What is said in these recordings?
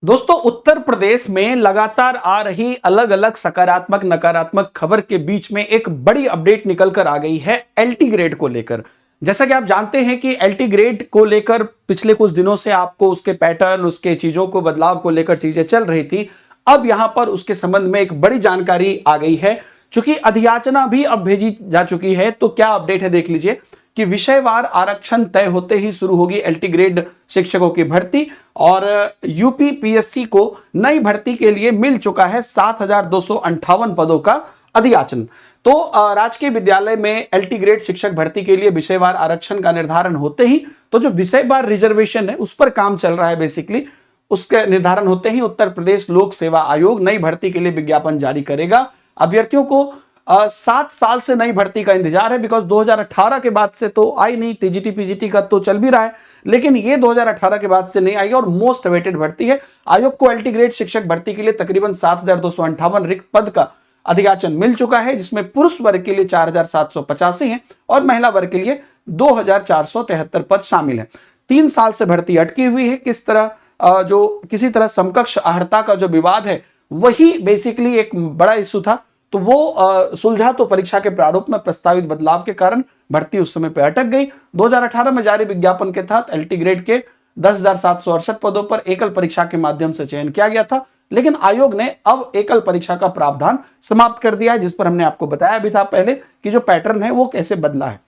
दोस्तों, उत्तर प्रदेश में लगातार आ रही अलग अलग सकारात्मक नकारात्मक खबर के बीच में एक बड़ी अपडेट निकल कर आ गई है एलटी ग्रेड को लेकर। जैसा कि आप जानते हैं कि एलटी ग्रेड को लेकर पिछले कुछ दिनों से आपको उसके पैटर्न, उसके चीजों को बदलाव को लेकर चीजें चल रही थी। अब यहां पर उसके संबंध में एक बड़ी जानकारी आ गई है। चूंकि अधियाचना भी अब भेजी जा चुकी है, तो क्या अपडेट है देख लीजिए कि विषयवार आरक्षण तय होते ही शुरू होगी एलटी ग्रेड शिक्षकों की भर्ती। और यूपी पीएससी को नई भर्ती के लिए मिल चुका है 7,258 पदों का अधियाचन। तो राजकीय विद्यालय में एलटी ग्रेड शिक्षक भर्ती के लिए विषयवार आरक्षण का निर्धारण होते ही, तो जो विषयवार रिजर्वेशन है उस पर काम चल रहा है बेसिकली, उसके निर्धारण होते ही उत्तर प्रदेश लोक सेवा आयोग नई भर्ती के लिए विज्ञापन जारी करेगा। अभ्यर्थियों को 7 साल से नई भर्ती का इंतजार है, बिकॉज 2018 के बाद से तो आई नहीं। टीजीटी पीजीटी का तो चल भी रहा है, लेकिन ये 2018 के बाद से नहीं आई और मोस्ट अवेटेड भर्ती है। आयोग को एलटी ग्रेड शिक्षक भर्ती के लिए तकरीबन 7,258 रिक्त पद का अधियाचन मिल चुका है, जिसमें पुरुष वर्ग के लिए 4,785 हैं और महिला वर्ग के लिए 2,473 पद शामिल है। 3 साल से भर्ती अटकी हुई है। किस तरह जो किसी तरह समकक्ष अर्हता का जो विवाद है वही बेसिकली एक बड़ा इशू था, तो वो सुलझा। तो परीक्षा के प्रारूप में प्रस्तावित बदलाव के कारण भर्ती उस समय पे अटक गई। 2018 में जारी विज्ञापन के तहत एलटी ग्रेड के 10,768 पदों पर एकल परीक्षा के माध्यम से चयन किया गया था, लेकिन आयोग ने अब एकल परीक्षा का प्रावधान समाप्त कर दिया है, जिस पर हमने आपको बताया भी था पहले कि जो पैटर्न है वो कैसे बदला है।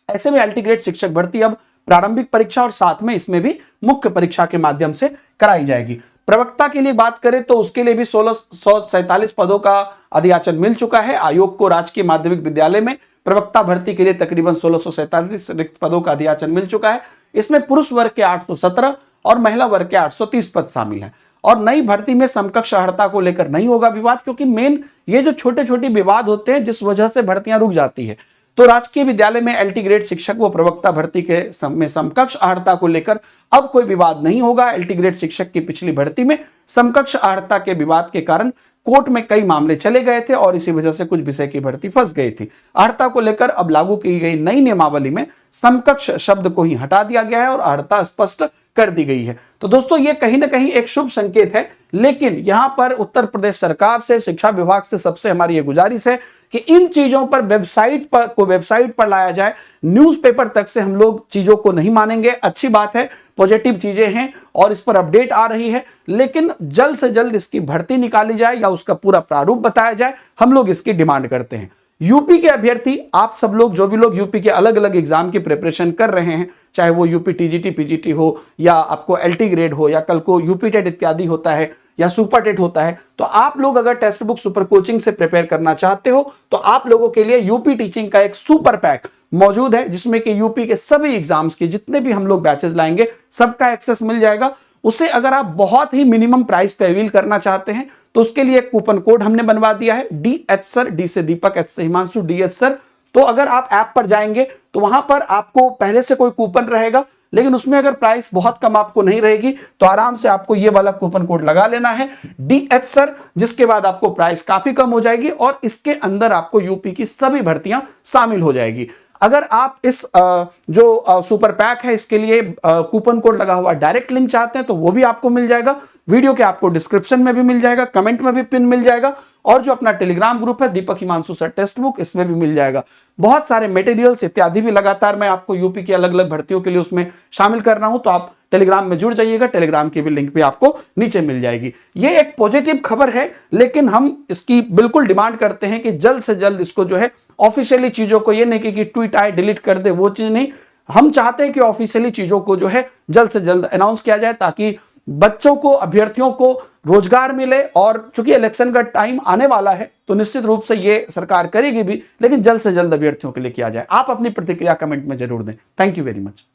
ऐसे में एलटी ग्रेड शिक्षक भर्ती अब प्रारंभिक परीक्षा और साथ में इसमें भी मुख्य परीक्षा के माध्यम से कराई जाएगी। प्रवक्ता के लिए बात करें तो उसके लिए भी 1,647 पदों का अधियाचन मिल चुका है। आयोग को राजकीय माध्यमिक विद्यालय में प्रवक्ता भर्ती के लिए तकरीबन 1,647 रिक्त पदों का अधियाचन मिल चुका है। इसमें पुरुष वर्ग के 817 और महिला वर्ग के 830 पद शामिल हैं। और नई भर्ती में समकक्ष अर्हता को लेकर नहीं होगा विवाद, क्योंकि मेन ये जो छोटे छोटे विवाद होते हैं जिस वजह से भर्तियां रुक जाती है। तो राजकीय विद्यालय में एलटी ग्रेड शिक्षक व प्रवक्ता भर्ती के में समकक्ष अर्हता को लेकर अब कोई विवाद नहीं होगा। एलटी ग्रेड शिक्षक की पिछली भर्ती में समकक्ष अर्हता के विवाद के कारण कोर्ट में कई मामले चले गए थे और इसी वजह से कुछ विषय की भर्ती फंस गई थी। अर्हता को लेकर अब लागू की गई नई नियमावली में समकक्ष शब्द को ही हटा दिया गया है और अर्हता स्पष्ट कर दी गई है। तो दोस्तों, ये कहीं ना कहीं एक शुभ संकेत है, लेकिन यहां पर उत्तर प्रदेश सरकार से, शिक्षा विभाग से सबसे हमारी ये गुजारिश है कि इन चीजों पर वेबसाइट पर लाया जाए। न्यूज़पेपर तक से हम लोग चीजों को नहीं मानेंगे। अच्छी बात है, पॉजिटिव चीजें हैं और इस पर अपडेट आ रही है, लेकिन जल्द से जल्द इसकी भर्ती निकाली जाए या उसका पूरा प्रारूप बताया जाए। हम लोग इसकी डिमांड करते हैं। यूपी के अभ्यर्थी, आप सब लोग, जो भी लोग यूपी के अलग अलग एग्जाम की प्रिपरेशन कर रहे हैं, चाहे वो यूपी टीजीटी पीजीटी हो या आपको एलटी ग्रेड हो या कल को यूपी टेट इत्यादि होता है या सुपर टेट होता है, तो आप लोग अगर टेक्स्ट बुक सुपर कोचिंग से प्रिपेयर करना चाहते हो तो आप लोगों के लिए यूपी टीचिंग का एक सुपर पैक मौजूद है, जिसमें कि यूपी के सभी एग्जाम्स की जितने भी हम लोग बैचेस लाएंगे सबका एक्सेस मिल जाएगा। उसे अगर आप बहुत ही मिनिमम प्राइस पे अवेल करना चाहते हैं तो उसके लिए एक कूपन कोड हमने बनवा दिया है, DH सर, डी से दीपक, एच से हिमांशु, DH सर। तो अगर आप ऐप पर जाएंगे तो वहां पर आपको पहले से कोई कूपन रहेगा, लेकिन उसमें अगर प्राइस बहुत कम आपको नहीं रहेगी तो आराम से आपको ये वाला कूपन कोड लगा लेना है, DH सर, जिसके बाद आपको प्राइस काफी कम हो जाएगी और इसके अंदर आपको यूपी की सभी भर्तियां शामिल हो जाएगी। अगर आप इस जो सुपर पैक है इसके लिए कूपन कोड लगा हुआ डायरेक्ट लिंक चाहते हैं तो वो भी आपको मिल जाएगा। वीडियो के आपको डिस्क्रिप्शन में भी मिल जाएगा, कमेंट में भी पिन मिल जाएगा और जो अपना टेलीग्राम ग्रुप है दीपक हिमांशु सर टेक्स्ट बुक, इसमें भी मिल जाएगा। बहुत सारे मटेरियल्स इत्यादि भी लगातार मैं आपको यूपी की अलग अलग भर्तियों के लिए उसमें शामिल कर रहा हूं, तो आप टेलीग्राम में जुड़ जाइएगा। टेलीग्राम की भी लिंक भी आपको नीचे मिल जाएगी। ये एक पॉजिटिव खबर है, लेकिन हम इसकी बिल्कुल डिमांड करते हैं कि जल्द से जल्द इसको जो है ऑफिशियली चीजों को, ये नहीं कि ट्वीट आए डिलीट कर दे, वो चीज नहीं। हम चाहते हैं कि ऑफिशियली चीजों को जो है जल्द से जल्द अनाउंस किया जाए ताकि बच्चों को, अभ्यर्थियों को रोजगार मिले। और चूंकि इलेक्शन का टाइम आने वाला है तो निश्चित रूप से ये सरकार करेगी भी, लेकिन जल्द से जल्द अभ्यर्थियों के लिए किया जाए। आप अपनी प्रतिक्रिया कमेंट में जरूर दें। Thank you very much.